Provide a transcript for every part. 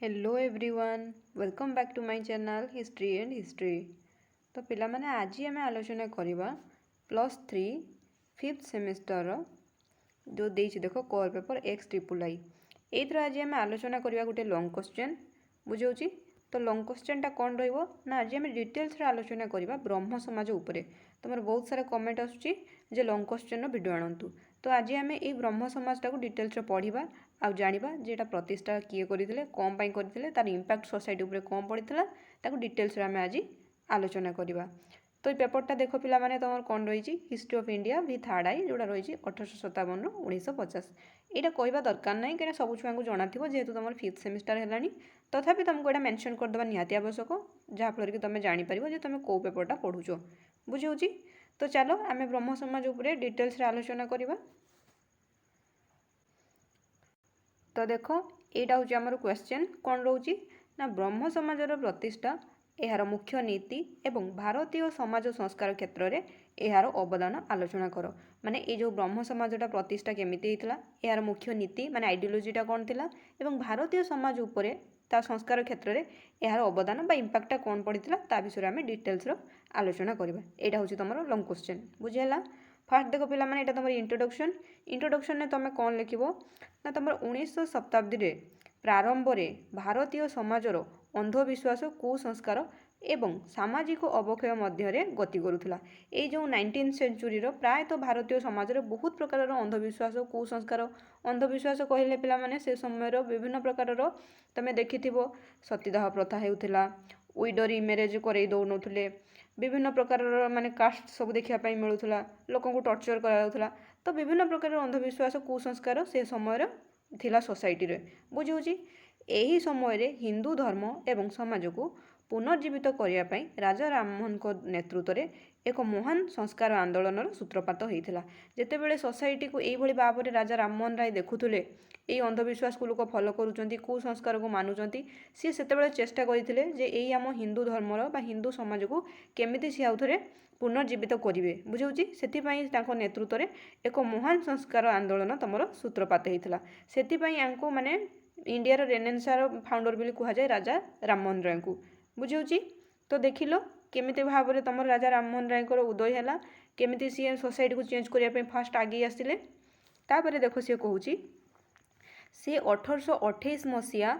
Hello everyone welcome back to my channel history and history. तो पिला माने आज आम आलोचना करवा +3 5th सेमेस्टर जो देछि देखो कोर पेपर XIII एथर आज आम आलोचना करवा गोटे लॉन्ग क्वेश्चन बुझाऊँ। तो लॉन्ग क्वेश्चन टा कौन रहिबो ना आज आम डिटेल्स रे आलोचना करवा ब्रह्म समाज उपरे। तुमर बहुत सारा कमेंट आसुची जे लॉन्ग क्वेश्चन वीडियो आनंतु। तो आज आम ये ब्रह्म समाज टाको डिटेल्स रे पढ़िबा आ जानिबा जे एटा प्रतिष्ठा किए करथिले कोन पई करथिले तार इंपैक्ट सोसाइटी उपरे कोन पड़िथिला ताको डिटेल्स रे आम आज आलोचना करवा। तो ये पेपरटा देख पिला माने तमर कोन रहिछि हिस्ट्री ऑफ इंडिया वि थर्ड आई जोड़ा रहिछि 1857 रु 1950। एटा कहबा दरकार नै कि सब छुआ को जणा थिबो जेहेतु तमर 5th सेमेस्टर हेलानी तथापि तुमको एटा मेंशन कर देबा निहाती आवश्यक जहाँ फल कि तुम जानि परिबो जे तुम को पेपरटा पढुछो बुझाउछि। तो चलो आमे ब्रह्म समाज उपरे डिटेल्स रे आलोचना करवा। तो देखो यहाँ हूँ आमर क्वेश्चन कौन रोचे ना ब्रह्म समाजर प्रतिष्ठा यार मुख्य नीति एवं भारतीय समाज संस्कार क्षेत्र में यार अवदान आलोचना कर। माने ये जो ब्रह्म समाजटा प्रतिष्ठा केमिति होता यार मुख्य नीति माने आइडियोलोजीटा कौन थिला एवं भारतीय समाज उपरे ता संस्कार क्षेत्र में यार अवदान बा इंपैक्टटा कौन पड़ता ता विषय में डिटेल्स आलोचना करवा। यहाँ हूँ तुम लॉन्ग क्वेश्चन बुझेगा। फास्ट देख पिला माने एटा तुम इंट्रोडक्शन इंट्रोडक्शन ने तुम कौन लिखिबो ना तुम 19 शताब्दी रे प्रारंभ में भारतीय समाजर अंधविश्वास कुसंस्कार एवं सामाजिक अवक्षय मध्य गति करुला। ये जो 19th सेंचुरी प्रायतः भारतीय समाज में बहुत प्रकार अंधविश्वास कुसंस्कार अंधविश्वास कहले पिला माने से समय विभिन्न प्रकार तुम देखि सतीदाह प्रथा होता विडोरी मैरेज करई दौनुले विभिन्न प्रकार माने कास्ट सब देखापी मिलूला लोक टर्चर करा। तो विभिन्न प्रकार अंधविश्वास कुसंस्कार से समय थिला सोसाइटी रे बुझाऊँ। यही समय हिंदू धर्म एवं समाज को पुनर्जीवित करने राजा राममोहन को नेतृत्व में एक महान संस्कार आंदोलन सूत्रपात होता। जितेबाला सोसाइटी को यही भाव में राजा राममोहन राय देखुले ये अंधविश्वास को लोग फॉलो करुँच कुसंस्कार को मानुंट सी से चेष्टा करते यही आम हिंदू धर्मर बा हिंदू समाज को केमिति सी आउ थे पुनर्जीवित करेंगे बुझाऊँ। से नेतृत्व में एक महान संस्कार आंदोलन तुम सूत्रपात होता से माने इंडिया रेनेसार फाउंडर भी कहुए राजा राममोहन राय को बुझाऊँ। तो देख लो केमिति भाव में तुम राजा राममोहन राय उदय है केमिति सी सोसाइटी को चेंज करने फास्ट आगे आसते तापर देखो सी कहूँ सी 1828 मसीहा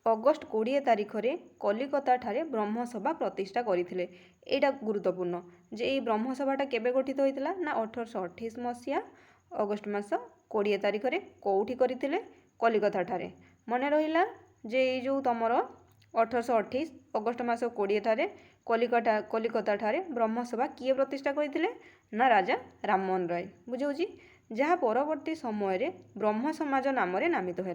अगस्ट 20 तारिख में कलिकता ठारे ब्रह्मसभा प्रतिष्ठा करते। यहाँ गुरुत्वपूर्ण जे ये ब्रह्मसभाटा केबे गठित होता ना 1828 मसीहा अगस्ट मास 20 तारिख में कौटी करते कलिकता ठारे मन रहा जे ये जो तुम 1828 अगस्ट मास 20 ठारे कलिकता ठारे ब्रह्मसभा किए प्रतिष्ठा करते ना राजा राममोहन राय बुझाऊँ। जहाँ परवर्ती समय रे ब्रह्म समाज नाम नामित है।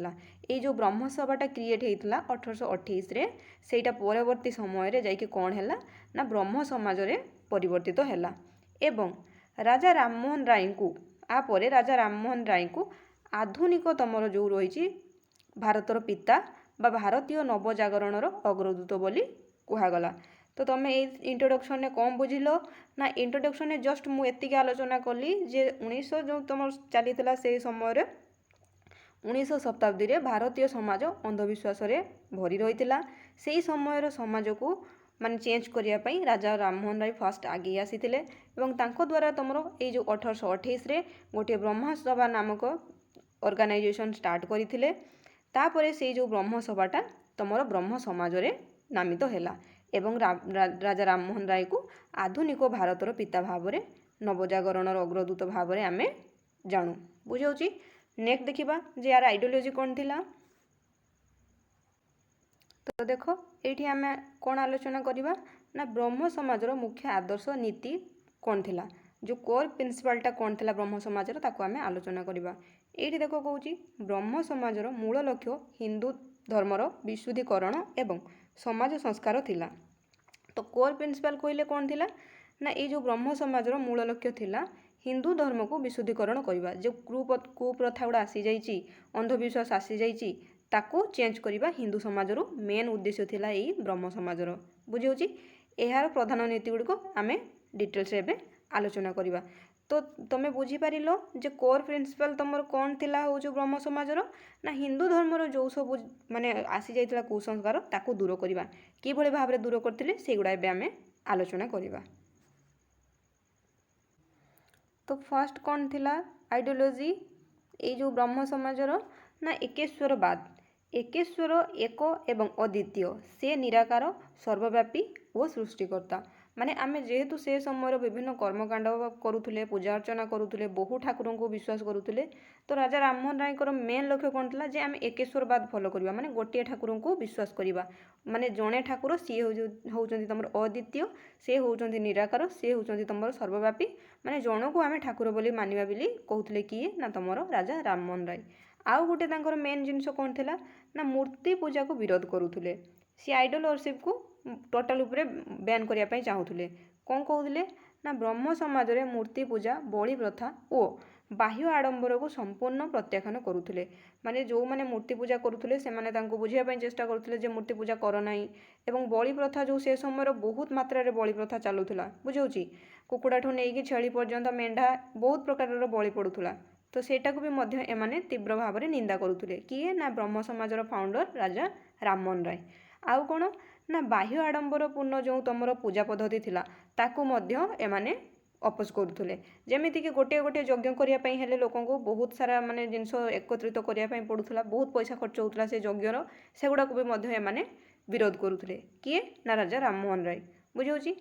ये जो ब्रह्मसभाटा क्रिएट होता 1828 रे सेटा परवर्ती समय रे जाइके कौन है ना ब्रह्म समाज रे परिवर्तित है। एवं राजा राममोहन राय को आपरे राजा राममोहन राय को आधुनिक तमर जो रही भारतर पिता बा भारतीय नवजागरणर अग्रदूत बोली कहगला। तो तुम ये इंट्रोडक्शन ने कौन बुझिल ना इंट्रोडक्शन ने जस्ट मुझे आलोचना कली जे 1900 जो तुम चली से समय 19 शताब्दी रे भारतीय समाज अंधविश्वास रे भरी रही से समय समाज को माने चेंज करने राजा राममोहन राय फास्ट आगे आसी द्वारा तुम ये जो 1828 रे गोटे ब्रह्मसभा नामक ऑर्गेनाइजेशन स्टार्ट करते तापरे से जो ब्रह्मसभाटा तुम ब्रह्म समाज रे नामित है एवं राजा राममोहन राय को आधुनिक भारतर पिता भाव में नवजागरणर अग्रदूत भाव में आम जानू बुझाऊँ। नेक्स्ट देखा जे यार आइडियोलॉजी कौन थिला। तो देखो ये आम कौन आलोचना करवा ना ब्रह्म समाजर मुख्य आदर्श नीति कौन थिला जो कोर प्रिंसिपलटा कौन थिला ब्रह्म समाजर ताको आम आलोचना करवा। ये देखो कहूँ ब्रह्म समाजर मूल लक्ष्य हिंदू धर्मर विशुद्धीकरण एवं समाज संस्कार थिला। तो कोर प्रिंसिपल कहले कौन थिला ना ये जो ब्रह्म समाजर मूल लक्ष्य थिला हिंदू धर्म को विशुद्धीकरण करवा जो कुप्रथा गुड़ा आसी जाइए अंधविश्वास आसी जाइए ताको चेंज करवा हिंदू समाजर मेन उद्देश्य थिला यही ब्रह्म समाजर बुझाऊँ। यार प्रधान नीति गुड़िक आम डिटेल्स एवं आलोचना करवा। तो तुम बुझीपार जे कोर प्रिंसिपल तुम कौन थिला हो जो ब्रह्म समाजर ना हिंदू धर्मर जो सब माने आसी जाइतिला कुसंस्कार ताकू दूर करवा किभଳି भाव दूर करथिले सेगुडा एबे आमे आलोचना करवा। तो फर्स्ट कौन थिला आइडियोलॉजी ये जो ब्रह्म समाजर ना एकेश्वरवाद एकेश्वर एक एवं अद्वितीय से निराकार सर्वव्यापी व सृष्टिकर्ता माने आमे जेहेतु से समय विभिन्न कर्मकांड करुले पूजा अर्चना करुले बहु ठाकुर को विश्वास करुले तो राजा राममोहन राय मेन लक्ष्य कौन था जे आम एकेश्वरवाद फॉलो करवा माने गोटे ठाकुर को विश्वास करवा माने जड़े ठाकुर सी होउचंती तुम अद्वितीय से होउचंती निराकार से होउचंती तुम सर्वव्यापी माने जन को आम ठाकुर बोली मानिबा बोली कहते किए ना तुम राजा राममोहन राय। आउ गोटे तांकर मेन जिनस कौन थिला ना मूर्ति पूजा को विरोध करुले सी आइडल वर्शिप को टोटाल उपरे बैन करने ପାଇଁ चाहूले कौन कहते ना ब्रह्म समाज रे मूर्ति पूजा बलि प्रथा और बाह्य आडंबर को संपूर्ण प्रत्याख्यान करुले माने जो माने मूर्ति पूजा करुले से माने तांको बुझाइबा चेष्टा करुले जे मूर्ति पूजा कर नाही एवं बलि प्रथा जो से समय बहुत मात्रा रे बलि प्रथा चलुला बुझाउची कुकुड़ा ठू नहीं छेली पर्यंत मेंढा बहुत प्रकार बलि पड़ुला तो सेटा को भी मध्य एमाने तीव्र भाव में निंदा करुले किए ना ब्रह्म समाजर फाउंडर राजा राममोहन राय। आउ कौन ना बाह्य आडंबर पूर्ण जो तुम पूजा पद्धति थिला ताकू मध्य एमाने अपोज करुले जमीती कि गोटे गोटे यज्ञ करने हेले लोक बहुत सारा माने जिनस एकत्रित करने पड़ूला बहुत पैसा खर्च होता से यज्ञर सेगुड़ा को भी मध्य एमाने विरोध करुले किए ना राजा राममोहन राय बुझाऊँगी।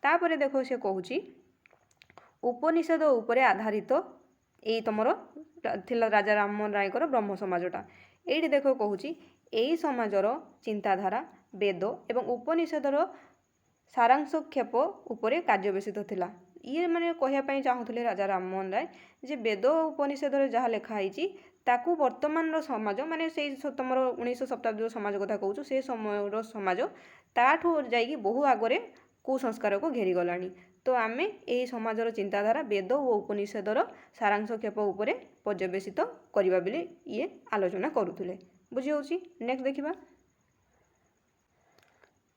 तापर देखो से कहूँ उपनिषद उपरे आधारित यही तुम थिला राजा राममोहन राय ब्रह्म समाजटा ये देख कहूँ यही समाजर चिंताधारा वेद एवं उपनिषदर सारांशक्षेप उपरे कार्यवेशित थिला ये माने कहवाई चाहूले राजा राममोहन राय जे वेद उपनिषद जहाँ लिखाई ताकू वर्तमान समाज माने से तुम 19 शताब्दी समाज कथा कहूँ से समय समाज ताठू जाइए बहु आगरे कुसंस्कार को घेरी गलानी तो आमे यही समाजर चिंताधारा वेद और उपनिषदर सारांशक्षेप उपरे पर्यवेसित करबा बेले ये आलोचना करुले बुझी होची। नेक्स्ट देखिबा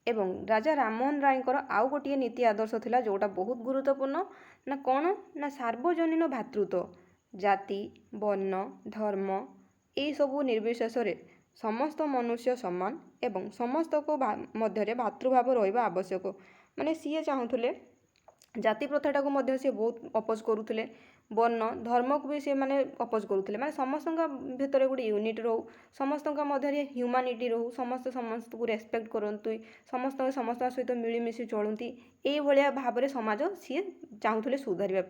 एवं राजा राममोहन राय आउ गोटे नीति आदर्श थिला जोटा बहुत गुरुत्वपूर्ण ना कौन ना सार्वजनीन भातृत्व जाति वर्ण धर्म यही सबू निर्विशेष समस्त मनुष्य समान एवं समस्त को मध्य भातृभाव रहिबा आवश्यक माने सीए चाहूले जाति प्रथाटा को मध्य से बहुत अपोज करुले वर्ण धर्म को भी से माने अपोज करुले माने समस्त भितर गोटे यूनिट रो समस्त मध्य ह्यूमानिटी रो समस्त समस्त को रेस्पेक्ट करंतु समस्त समस्त सहित मिलमिशि चलती यही भाया भाव समाज सी चाहूले सुधार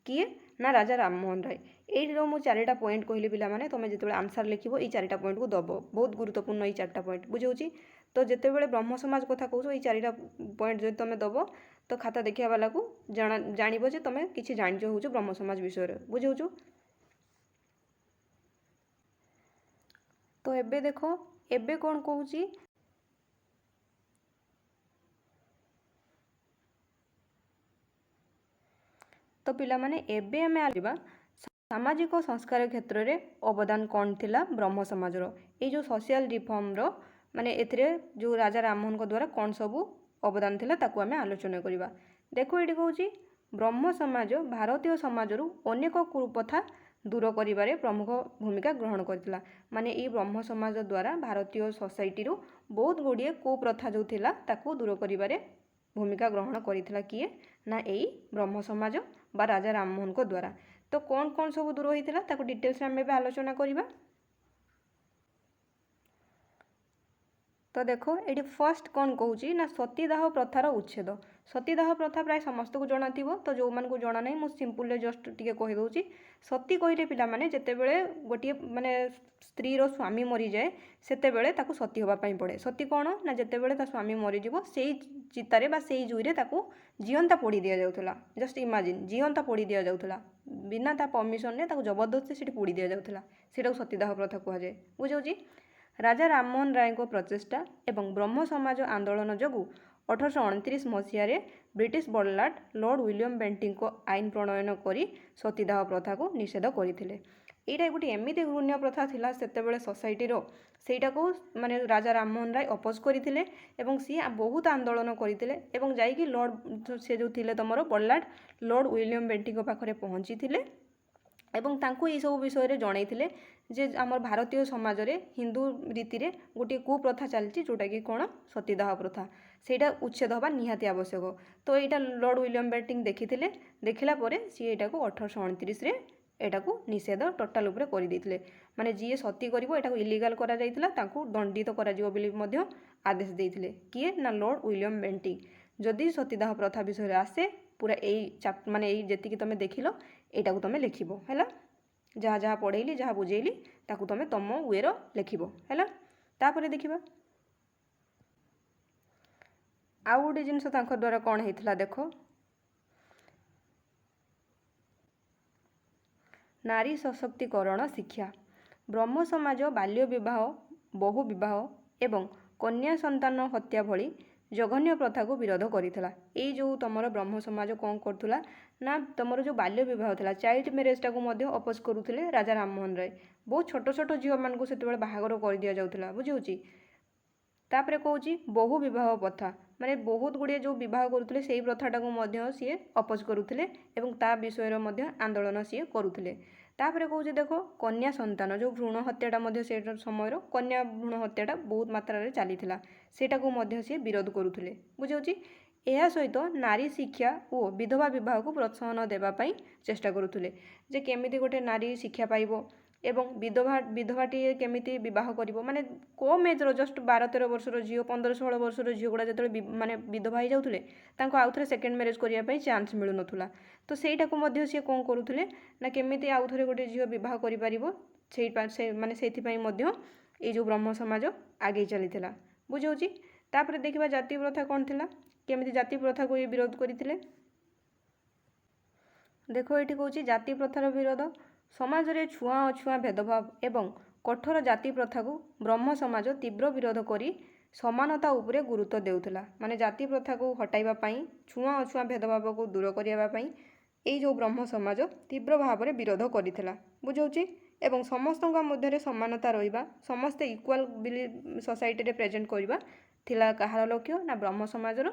किए ना राजा राममोहन राय। ये मु चारिटा पॉइंट कहली पिला माने तुम जो आंसर लिखो ये चारिटा पॉइंट को दब बहुत गुरुत्वपूर्ण ये चारिटा पॉइंट बुझाऊँगी। तो जितेबाला ब्रह्म समाज कथा कौच ये चारिटा पॉइंट जो तुम दब तो खाता देखा वाला को जानब जे तुम किसी जानिच हो ब्रह्म समाज विषय बुझाऊँ। तो एबे देखो एबे कौन कहूँ तो पिला माने एबे आमे आलिबा सामाजिक संस्कार क्षेत्र में अवदान कौन थिला ब्रह्म समाजर ये जो सोशल रिफॉर्म रो माने एथिरे जो राजा राममोहन को द्वारा कौन सबू अवदान थिला ताकू आमे आलोचना करबा। देखो ये कहूँ ब्रह्म समाज भारतीय समाज अनेक कुप्रथा दूर करिबारे प्रमुख भूमिका ग्रहण करथिला माने ये ब्रह्म समाज द्वारा भारतीय सोसाइटी रो बहुत गुड़िए कुप्रथा जो थिला ताकू दूर करिबारे भूमिका ग्रहण करथिला किए ना यही ब्रह्म समाज बा राजा राममोहन को द्वारा। तो कौन कौन सब दूर होइथिला ताकू डिटेल्स आमे आलोचना करबा। तो देखो ये फर्स्ट कौन कहूँ ना सतीदाह प्रथार उच्छेद सतीदाह प्रथा प्राय समस्त को जना थी तो जो मान को जना नहीं मुझे सिंपल जस्ट टी कहीदे सती कही पे मैंने जितेबले गोटे माने स्त्री रो स्वामी मरी जाए सेतेबेले ताकू सती होगापाई पड़े सती कौन ना जितेबले ता स्वामी मरीज से चितारे बा से जुईरे ताकू जीवंता पोड़ी दि जाऊला जस्ट इमाजिन जीवंता पोड़ी दि जाऊला बिना ता परमिशन ने ताकू जबरदस्ती से पोड़ी दि जाऊला से सतीदाह प्रथा कहुए बुझाऊँ। राजा राममोहन राय को प्रचेष्टा एवं ब्रह्म समाज आंदोलन जोगु 1829 ମସିହାରେ ବ୍ରିଟିଶ ବଡ଼ଲାଟ ଲର୍ଡ଼ ୱିଲିୟମ ବେଣ୍ଟିଙ୍କ ଆଇନ ପ୍ରଣୟନ କରି ସତୀଦାହ ପ୍ରଥାକୁ ନିଷେଧ କରିଥିଲେ। ଏଇଟା ଗୋଟେ ଏମିତି ଘୃଣ୍ୟ ପ୍ରଥା ଥିଲା ସେତେବେଳେ ସୋସାଇଟିର, ସେଇଟାକୁ ମାନେ ରାଜା ରାମମୋହନ ରାୟ ଅପୋଜ କରିଥିଲେ ଏବଂ ସିଏ ବହୁତ ଆନ୍ଦୋଳନ କରିଥିଲେ ଏବଂ ଯାଇକି ସେ ଯେଉଁ ଥିଲେ ତୁମର ବଡ଼ଲାଟ ଲର୍ଡ଼ ୱିଲିୟମ ବେଣ୍ଟିଙ୍କ ପାଖରେ ପହଞ୍ଚିଥିଲେ ଏବଂ ତାଙ୍କୁ ଏଇସବୁ ବିଷୟରେ ଜଣାଇଥିଲେ ଯେ ଆମର ଭାରତୀୟ ସମାଜରେ ହିନ୍ଦୁ ରୀତିରେ ଗୋଟିଏ କୁପ୍ରଥା ଚାଲିଛି ଯେଉଁଟାକି କ'ଣ ସତୀଦାହ ପ୍ରଥା, ସେଇଟା ଉଚ୍ଛେଦ ହେବା ନିହାତି ଆବଶ୍ୟକ। ତ ଏଇଟା ଲର୍ଡ଼ ୱିଲିୟମ ବେଣ୍ଟିଙ୍କ ଦେଖିଥିଲେ, ଦେଖିଲା ପରେ ସିଏ ଏଇଟାକୁ 1829ରେ ଏଟାକୁ ନିଷେଧ ଟୋଟାଲ ଉପରେ କରିଦେଇଥିଲେ। ମାନେ ଯିଏ ସତୀ କରିବ ଏଟାକୁ ଇଲିଗାଲ କରାଯାଇଥିଲା, ତାଙ୍କୁ ଦଣ୍ଡିତ କରାଯିବ ବୋଲି ମଧ୍ୟ ଆଦେଶ ଦେଇଥିଲେ। କିଏ ନା ଲର୍ଡ଼ ୱିଲିୟମ ବେଣ୍ଟିଙ୍କ। ଯଦି ସତୀଦାହ ପ୍ରଥା ବିଷୟରେ ଆସେ ପୁରା ଏଇ ମାନେ ଏଇ ଯେତିକି ତୁମେ ଦେଖିଲ ଏଇଟାକୁ ତୁମେ ଲେଖିବ ହେଲା। ଯାହା ଯାହା ପଢ଼େଇଲି ଯାହା ବୁଝେଇଲି ତାକୁ ତୁମେ ତୁମ ୱେର ଲେଖିବ ହେଲା। ତାପରେ ଦେଖିବା ଆଉ ଗୋଟେ ଜିନିଷ ତାଙ୍କ ଦ୍ୱାରା କ'ଣ ହେଇଥିଲା ଦେଖ। ନାରୀ ସଶକ୍ତିକରଣ ଶିକ୍ଷା। ବ୍ରହ୍ମ ସମାଜ ବାଲ୍ୟ ବିବାହ, ବହୁ ବିବାହ ଏବଂ କନ୍ୟା ସନ୍ତାନ ହତ୍ୟା ଭଳି ଜଘନ୍ୟ ପ୍ରଥାକୁ ବିରୋଧ କରିଥିଲା। ଏଇ ଯେଉଁ ତୁମର ବ୍ରହ୍ମ ସମାଜ କ'ଣ କରୁଥିଲା ନା ତୁମର ଯେଉଁ ବାଲ୍ୟ ବିବାହ ଥିଲା, ଚାଇଲ୍ଡ ମ୍ୟାରେଜଟାକୁ ମଧ୍ୟ ଅପୋଜ କରୁଥିଲେ ରାଜା ରାମମୋହନ ରାୟ। ବହୁତ ଛୋଟ ଛୋଟ ଝିଅମାନଙ୍କୁ ସେତେବେଳେ ବାହାଘର କରିଦିଆଯାଉଥିଲା, ବୁଝିହେଉଛି। ତାପରେ କହୁଛି ବହୁ ବିବାହ ପ୍ରଥା, ମାନେ ବହୁତ ଗୁଡ଼ିଏ ଯେଉଁ ବିବାହ କରୁଥିଲେ ସେଇ ପ୍ରଥାଟାକୁ ମଧ୍ୟ ସିଏ ଅପୋଜ କରୁଥିଲେ ଏବଂ ତା ବିଷୟରେ ମଧ୍ୟ ଆନ୍ଦୋଳନ ସିଏ କରୁଥିଲେ। ତାପରେ କହୁଛି ଦେଖ କନ୍ୟା ସନ୍ତାନ ଯେଉଁ ଭ୍ରୂଣ ହତ୍ୟାଟା ମଧ୍ୟ ସେ ସମୟର କନ୍ୟା ଭ୍ରୂଣ ହତ୍ୟାଟା ବହୁତ ମାତ୍ରାରେ ଚାଲିଥିଲା, ସେଇଟାକୁ ମଧ୍ୟ ସିଏ ବିରୋଧ କରୁଥିଲେ, ବୁଝାଉଛି। ଏହା ସହିତ ନାରୀ ଶିକ୍ଷା ଓ ବିଧବା ବିବାହକୁ ପ୍ରୋତ୍ସାହନ ଦେବା ପାଇଁ ଚେଷ୍ଟା କରୁଥିଲେ ଯେ କେମିତି ଗୋଟେ ନାରୀ ଶିକ୍ଷା ପାଇବ ଏବଂ ବିଧବାଟିଏ କେମିତି ବିବାହ କରିବ। ମାନେ କମ୍ ଏଜ୍ର ଜଷ୍ଟ 12-13 ବର୍ଷର ଝିଅ, 15-16 ବର୍ଷର ଝିଅ ଗୁଡ଼ା ଯେତେବେଳେ ମାନେ ବିଧବା ହେଇଯାଉଥିଲେ ତାଙ୍କୁ ଆଉଥରେ ସେକେଣ୍ଡ ମ୍ୟାରେଜ କରିବା ପାଇଁ ଚାନ୍ସ ମିଳୁନଥିଲା। ତ ସେଇଟାକୁ ମଧ୍ୟ ସିଏ କ'ଣ କରୁଥିଲେ ନା କେମିତି ଆଉଥରେ ଗୋଟେ ଝିଅ ବିବାହ କରିପାରିବ ମାନେ ସେଇଥିପାଇଁ ମଧ୍ୟ ଏଇ ଯେଉଁ ବ୍ରହ୍ମ ସମାଜ ଆଗେଇ ଚାଲିଥିଲା, ବୁଝାଉଛି। ତାପରେ ଦେଖିବା ଜାତି ପ୍ରଥା କ'ଣ ଥିଲା, କେମିତି ଜାତି ପ୍ରଥାକୁ ଇଏ ବିରୋଧ କରିଥିଲେ। ଦେଖ ଏଠି କହୁଛି ଜାତି ପ୍ରଥାର ବିରୋଧ। ସମାଜରେ ଛୁଆଁ ଅଛୁଆଁ ଭେଦଭାବ ଏବଂ କଠୋର ଜାତି ପ୍ରଥାକୁ ବ୍ରହ୍ମ ସମାଜ ତୀବ୍ର ବିରୋଧ କରି ସମାନତା ଉପରେ ଗୁରୁତ୍ୱ ଦେଉଥିଲା। ମାନେ ଜାତି ପ୍ରଥାକୁ ହଟାଇବା ପାଇଁ, ଛୁଆଁ ଅଛୁଆଁ ଭେଦଭାବକୁ ଦୂର କରିବା ପାଇଁ ଏଇ ଯେଉଁ ବ୍ରହ୍ମ ସମାଜ ତୀବ୍ର ଭାବରେ ବିରୋଧ କରିଥିଲା, ବୁଝାଉଛି। ଏବଂ ସମସ୍ତଙ୍କ ମଧ୍ୟରେ ସମାନତା ରହିବା, ସମସ୍ତେ ଇକ୍ୱାଲ ବୋଲି ସୋସାଇଟିରେ ପ୍ରେଜେଣ୍ଟ କରିବା ଥିଲା କାହାର ଲକ୍ଷ୍ୟ ନା ବ୍ରହ୍ମ ସମାଜର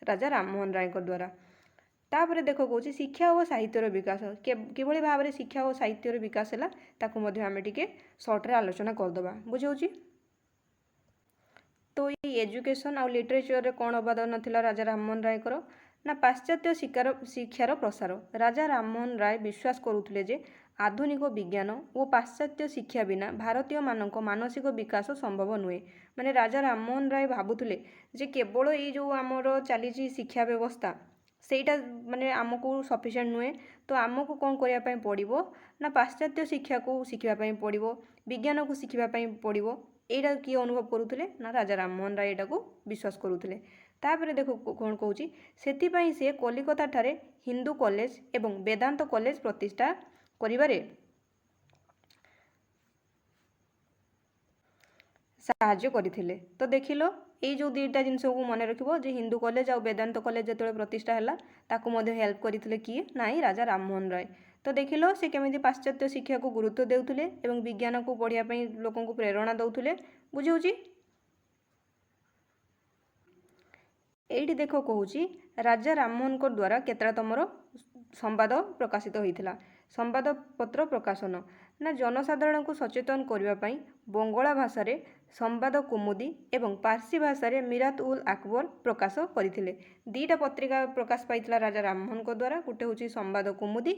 ରାଜା ରାମମୋହନ ରାୟଙ୍କ ଦ୍ୱାରା। ତାପରେ ଦେଖ କହୁଛି ଶିକ୍ଷା ଓ ସାହିତ୍ୟର ବିକାଶ। କିଭଳି ଭାବରେ ଶିକ୍ଷା ଓ ସାହିତ୍ୟର ବିକାଶ ହେଲା ତାକୁ ମଧ୍ୟ ଆମେ ଟିକେ ସର୍ଟରେ ଆଲୋଚନା କରିଦେବା, ବୁଝାଉଛି। ତ ଏଇ ଏଜୁକେସନ୍ ଆଉ ଲିଟରେଚରରେ କ'ଣ ଅବଦାନ ଥିଲା ରାଜା ରାମମୋହନ ରାୟଙ୍କର ନା ପାଶ୍ଚାତ୍ୟ ଶିକ୍ଷାର ପ୍ରସାର। ରାଜା ରାମମୋହନ ରାୟ ବିଶ୍ୱାସ କରୁଥିଲେ ଯେ ଆଧୁନିକ ବିଜ୍ଞାନ ଓ ପାଶ୍ଚାତ୍ୟ ଶିକ୍ଷା ବିନା ଭାରତୀୟମାନଙ୍କ ମାନସିକ ବିକାଶ ସମ୍ଭବ ନୁହେଁ। ମାନେ ରାଜା ରାମମୋହନ ରାୟ ଭାବୁଥିଲେ ଯେ କେବଳ ଏଇ ଯେଉଁ ଆମର ଚାଲିଛି ଶିକ୍ଷା ବ୍ୟବସ୍ଥା ସେଇଟା ମାନେ ଆମକୁ ସଫିସିଏଣ୍ଟ ନୁହେଁ। ତ ଆମକୁ କ'ଣ କରିବା ପାଇଁ ପଡ଼ିବ ନା ପାଶ୍ଚାତ୍ୟ ଶିକ୍ଷାକୁ ଶିଖିବା ପାଇଁ ପଡ଼ିବ, ବିଜ୍ଞାନକୁ ଶିଖିବା ପାଇଁ ପଡ଼ିବ। ଏଇଟା କିଏ ଅନୁଭବ କରୁଥିଲେ ନା ରାଜା ରାମମୋହନ ରାୟ ଏଇଟାକୁ ବିଶ୍ୱାସ କରୁଥିଲେ। ତାପରେ ଦେଖ କ'ଣ କହୁଛି, ସେଥିପାଇଁ ସେ କଲିକତା ଠାରେ ହିନ୍ଦୁ କଲେଜ ଏବଂ ବେଦାନ୍ତ କଲେଜ ପ୍ରତିଷ୍ଠା କରିବାରେ ସାହାଯ୍ୟ କରିଥିଲେ। ତ ଦେଖିଲ ଏଇ ଯେଉଁ ଦୁଇଟା ଜିନିଷକୁ ମନେ ରଖିବ ଯେ ହିନ୍ଦୁ କଲେଜ ଆଉ ବେଦାନ୍ତ କଲେଜ ଯେତେବେଳେ ପ୍ରତିଷ୍ଠା ହେଲା ତାକୁ ମଧ୍ୟ ହେଲ୍ପ କରିଥିଲେ କିଏ ନାହିଁ ରାଜା ରାମମୋହନ ରାୟ। ତ ଦେଖିଲ ସେ କେମିତି ପାଶ୍ଚାତ୍ୟ ଶିକ୍ଷାକୁ ଗୁରୁତ୍ୱ ଦେଉଥିଲେ ଏବଂ ବିଜ୍ଞାନକୁ ପଢ଼ିବା ପାଇଁ ଲୋକଙ୍କୁ ପ୍ରେରଣା ଦେଉଥିଲେ, ବୁଝାଉଛି। ଏଇଠି ଦେଖ କହୁଛି ରାଜା ରାମମୋହନଙ୍କ ଦ୍ୱାରା କେତେଟା ତମର ସମ୍ବାଦ ପ୍ରକାଶିତ ହୋଇଥିଲା। ସମ୍ବାଦପତ୍ର ପ୍ରକାଶନ ନା ଜନସାଧାରଣଙ୍କୁ ସଚେତନ କରିବା ପାଇଁ ବଙ୍ଗଳା ଭାଷାରେ ସମ୍ବାଦ କୁମୁଦି ଏବଂ ପାର୍ସୀ ଭାଷାରେ ମିରାତ ଉଲ୍ ଆକବର ପ୍ରକାଶ କରିଥିଲେ। ଦୁଇଟା ପତ୍ରିକା ପ୍ରକାଶ ପାଇଥିଲା ରାଜା ରାମମୋହନଙ୍କ ଦ୍ୱାରା, ଗୋଟେ ହେଉଛି ସମ୍ବାଦ କୁମୁଦି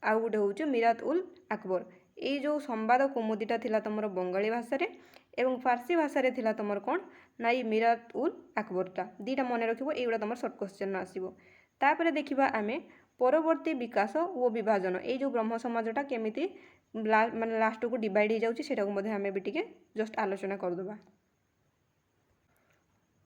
ଆଉ ଗୋଟେ ହେଉଛି ମିରାତ ଉଲ୍ ଆକବର। ଏଇ ଯେଉଁ ସମ୍ବାଦ କୁମୁଦିଟା ଥିଲା ତମର ବଙ୍ଗାଳୀ ଭାଷାରେ ଏବଂ ଫାର୍ସୀ ଭାଷାରେ ଥିଲା ତମର କ'ଣ ନା ଏଇ ମିରାତ ଉଲ୍ ଆକବରଟା। ଦୁଇଟା ମନେ ରଖିବ, এইগুଡ଼ା ତମର ସର୍ଟ କ୍ୱେଶ୍ଚନ୍ ଆସିବ। ତାପରେ ଦେଖିବା ଆମେ ପରବର୍ତ୍ତୀ ବିକାଶ ଓ ବିଭାଜନ। ଏଇ ଯେଉଁ ବ୍ରହ୍ମ ସମାଜଟା କେମିତି ମାନେ ଲାଷ୍ଟକୁ ଡିଭାଇଡ଼ ହେଇଯାଉଛି ସେଟାକୁ ମଧ୍ୟ ଆମେ ବି ଟିକେ ଜଷ୍ଟ ଆଲୋଚନା କରିଦେବା।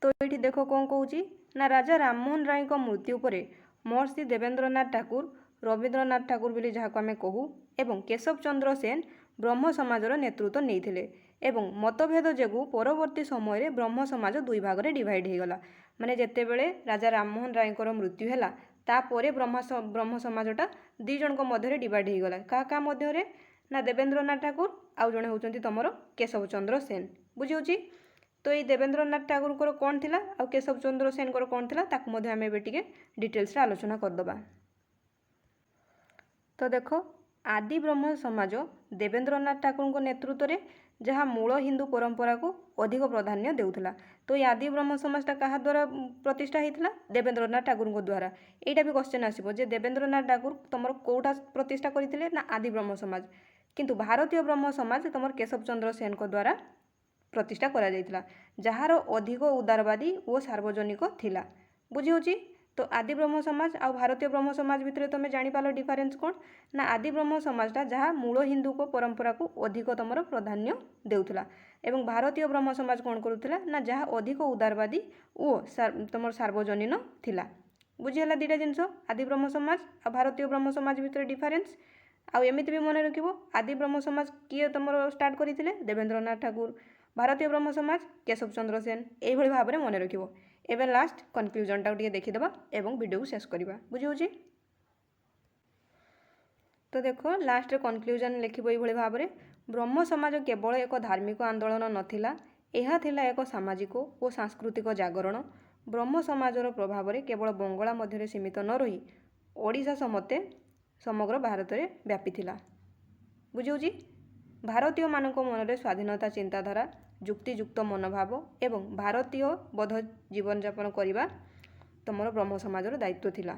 ତ ଏଇଠି ଦେଖ କ'ଣ କହୁଛି ନା ରାଜା ରାମମୋହନ ରାୟଙ୍କ ମୃତ୍ୟୁ ପରେ ମହର୍ଷି ଦେବେନ୍ଦ୍ରନାଥ ଠାକୁର, ରବୀନ୍ଦ୍ରନାଥ ଠାକୁର ବୋଲି ଯାହାକୁ ଆମେ କହୁ ଏବଂ କେଶବ ଚନ୍ଦ୍ର ସେନ ବ୍ରହ୍ମ ସମାଜର ନେତୃତ୍ୱ ନେଇଥିଲେ ଏବଂ ମତଭେଦ ଯୋଗୁଁ ପରବର୍ତ୍ତୀ ସମୟରେ ବ୍ରହ୍ମ ସମାଜ ଦୁଇ ଭାଗରେ ଡିଭାଇଡ଼ ହୋଇଗଲା। ମାନେ ଯେତେବେଳେ ରାଜା ରାମମୋହନ ରାୟଙ୍କର ମୃତ୍ୟୁ ହେଲା ତାପରେ ବ୍ରହ୍ମ ସମାଜଟା ଦୁଇ ଜଣଙ୍କ ମଧ୍ୟରେ ଡିଭାଇଡ୍ ହେଇଗଲା। କାହା କାହା ମଧ୍ୟରେ? ନା ଦେବେନ୍ଦ୍ରନାଥ ଠାକୁର ଆଉ ଜଣେ ହେଉଛନ୍ତି ତୁମର କେଶବ ଚନ୍ଦ୍ର ସେନ। ବୁଝିହେଉଛି? ତ ଏଇ ଦେବେନ୍ଦ୍ରନାଥ ଠାକୁରଙ୍କର କ'ଣ ଥିଲା ଆଉ କେଶବ ଚନ୍ଦ୍ର ସେନଙ୍କର କ'ଣ ଥିଲା ତାକୁ ମଧ୍ୟ ଆମେ ଏବେ ଟିକେ ଡିଟେଲ୍ସରେ ଆଲୋଚନା କରିଦେବା। ତ ଦେଖ, ଆଦି ବ୍ରହ୍ମ ସମାଜ ଦେବେନ୍ଦ୍ରନାଥ ଠାକୁରଙ୍କ ନେତୃତ୍ୱରେ ଯାହା ମୂଳ ହିନ୍ଦୁ ପରମ୍ପରାକୁ ଅଧିକ ପ୍ରାଧାନ୍ୟ ଦେଉଥିଲା। ତ এই ଆଦି ବ୍ରହ୍ମ ସମାଜଟା କାହା ଦ୍ୱାରା ପ୍ରତିଷ୍ଠା ହେଇଥିଲା? ଦେବେନ୍ଦ୍ରନାଥ ଠାକୁରଙ୍କ ଦ୍ୱାରା। এইটা ବି କ୍ୱେଶ୍ଚନ୍ ଆସିବ ଯେ ଦେବେନ୍ଦ୍ରନାଥ ଠାକୁର ତୁମର କେଉଁଟା ପ୍ରତିଷ୍ଠା କରିଥିଲେ? ନା ଆଦି ବ୍ରହ୍ମ ସମାଜ। କିନ୍ତୁ ଭାରତୀୟ ବ୍ରହ୍ମ ସମାଜ ତୁମର କେଶବ ଚନ୍ଦ୍ର ସେନଙ୍କ ଦ୍ୱାରା ପ୍ରତିଷ୍ଠା କରାଯାଇଥିଲା, ଯାହାର ଅଧିକ ଉଦାରବାଦୀ ଓ ସାର୍ବଜନିକ ଥିଲା। ବୁଝିହେଉଛି? ତ ଆଦି ବ୍ରହ୍ମ ସମାଜ ଆଉ ଭାରତୀୟ ବ୍ରହ୍ମ ସମାଜ ଭିତରେ ତୁମେ ଜାଣିପାରିଲ ଡିଫରେନ୍ସ କ'ଣ? ନା ଆଦି ବ୍ରହ୍ମ ସମାଜଟା ଯାହା ମୂଳ ହିନ୍ଦୁଙ୍କ ପରମ୍ପରାକୁ ଅଧିକ ତୁମର ପ୍ରାଧାନ୍ୟ ଦେଉଥିଲା ଏବଂ ଭାରତୀୟ ବ୍ରହ୍ମ ସମାଜ କ'ଣ କରୁଥିଲା? ନା ଯାହା ଅଧିକ ଉଦାରବାଦୀ ଓ ତୁମର ସାର୍ବଜନୀନ ଥିଲା। ବୁଝିହେଲା ଦୁଇଟା ଜିନିଷ, ଆଦି ବ୍ରହ୍ମ ସମାଜ ଆଉ ଭାରତୀୟ ବ୍ରହ୍ମ ସମାଜ ଭିତରେ ଡିଫରେନ୍ସ। ଆଉ ଏମିତି ବି ମନେ ରଖିବ, ଆଦି ବ୍ରହ୍ମ ସମାଜ କିଏ ତୁମର ଷ୍ଟାର୍ଟ କରିଥିଲେ? ଦେବେନ୍ଦ୍ରନାଥ ଠାକୁର। ଭାରତୀୟ ବ୍ରହ୍ମ ସମାଜ କେଶବ ଚନ୍ଦ୍ର ସେନ। এইଭଳି ଭାବରେ ମନେ ରଖିବ। ଏବେ ଲାଷ୍ଟ କନକ୍ଲୁଜନଟାକୁ ଟିକେ ଦେଖିଦେବା ଏବଂ ଭିଡ଼ିଓକୁ ଶେଷ କରିବା। ବୁଝିହେଉଛି? ତ ଦେଖ, ଲାଷ୍ଟରେ କନକ୍ଲୁଜନ ଲେଖିବ এইଭଳି ଭାବରେ, ବ୍ରହ୍ମ ସମାଜ କେବଳ ଏକ ଧାର୍ମିକ ଆନ୍ଦୋଳନ ନଥିଲା, ଏହା ଥିଲା ଏକ ସାମାଜିକ ଓ ସାଂସ୍କୃତିକ ଜାଗରଣ। ବ୍ରହ୍ମ ସମାଜର ପ୍ରଭାବରେ କେବଳ ବଙ୍ଗଳା ମଧ୍ୟରେ ସୀମିତ ନ ରହି ଓଡ଼ିଶା ସମେତ ସମଗ୍ର ଭାରତରେ ବ୍ୟାପିଥିଲା। ବୁଝିହେଉଛି? ଭାରତୀୟମାନଙ୍କ ମନରେ ସ୍ୱାଧୀନତା ଚିନ୍ତାଧାରା, ଯୁକ୍ତିଯୁକ୍ତ ମନୋଭାବ ଏବଂ ଭାରତୀୟ ବୋଧ ଜୀବନଯାପନ କରିବା ତୁମର ବ୍ରହ୍ମ ସମାଜର ଦାୟିତ୍ୱ ଥିଲା।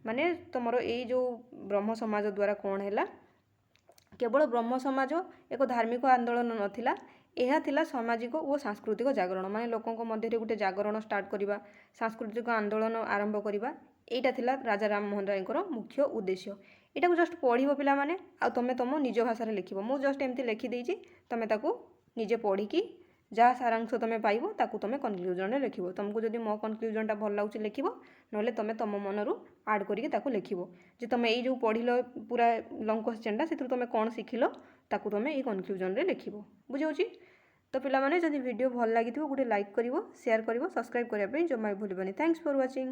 ମାନେ ତୁମର ଏଇ ଯେଉଁ ବ୍ରହ୍ମ ସମାଜ ଦ୍ୱାରା କ'ଣ ହେଲା, କେବଳ ବ୍ରହ୍ମ ସମାଜ ଏକ ଧାର୍ମିକ ଆନ୍ଦୋଳନ ନଥିଲା, ଏହା ଥିଲା ସାମାଜିକ ଓ ସାଂସ୍କୃତିକ ଜାଗରଣ। ମାନେ ଲୋକଙ୍କ ମଧ୍ୟରେ ଗୋଟେ ଜାଗରଣ ଷ୍ଟାର୍ଟ କରିବା, ସାଂସ୍କୃତିକ ଆନ୍ଦୋଳନ ଆରମ୍ଭ କରିବା, এইটা ଥିଲା ରାଜା ରାମମୋହନ ରାୟଙ୍କର ମୁଖ୍ୟ ଉଦ୍ଦେଶ୍ୟ। ଏଇଟାକୁ ଜଷ୍ଟ ପଢ଼ିବ ପିଲାମାନେ ଆଉ ତୁମେ ତୁମ ନିଜ ଭାଷାରେ ଲେଖିବ। ମୁଁ ଜଷ୍ଟ ଏମିତି ଲେଖିଦେଇଛି, ତୁମେ ତାକୁ ନିଜେ ପଢ଼ିକି ଯାହା ସାରାଂଶ ତୁମେ ପାଇବ ତାକୁ ତୁମେ କନକ୍ଲୁଜନରେ ଲେଖିବ। ତୁମକୁ ଯଦି ମୋ କନକ୍ଲୁଜନଟା ଭଲ ଲାଗୁଛି ଲେଖିବ, ନହେଲେ ତୁମେ ତୁମ ମନରୁ ଆଡ଼୍ କରିକି ତାକୁ ଲେଖିବ ଯେ ତୁମେ ଏଇ ଯେଉଁ ପଢ଼ିଲ ପୁରା ଲଙ୍ଗ କ୍ୱେଶ୍ଚନଟା ସେଥିରୁ ତୁମେ କ'ଣ ଶିଖିଲ ତାକୁ ତୁମେ ଏଇ କନକ୍ଲୁଜନରେ ଲେଖିବ। ବୁଝିହେଉଛି? ତ ପିଲାମାନେ ଯଦି ଭିଡ଼ିଓ ଭଲ ଲାଗିଥିବ ଗୋଟେ ଲାଇକ୍ କରିବ, ସେୟାର କରିବ, ସବସ୍କ୍ରାଇବ୍ କରିବା ପାଇଁ ଜମା ବି ଭୁଲିବନି। Thanks for watching.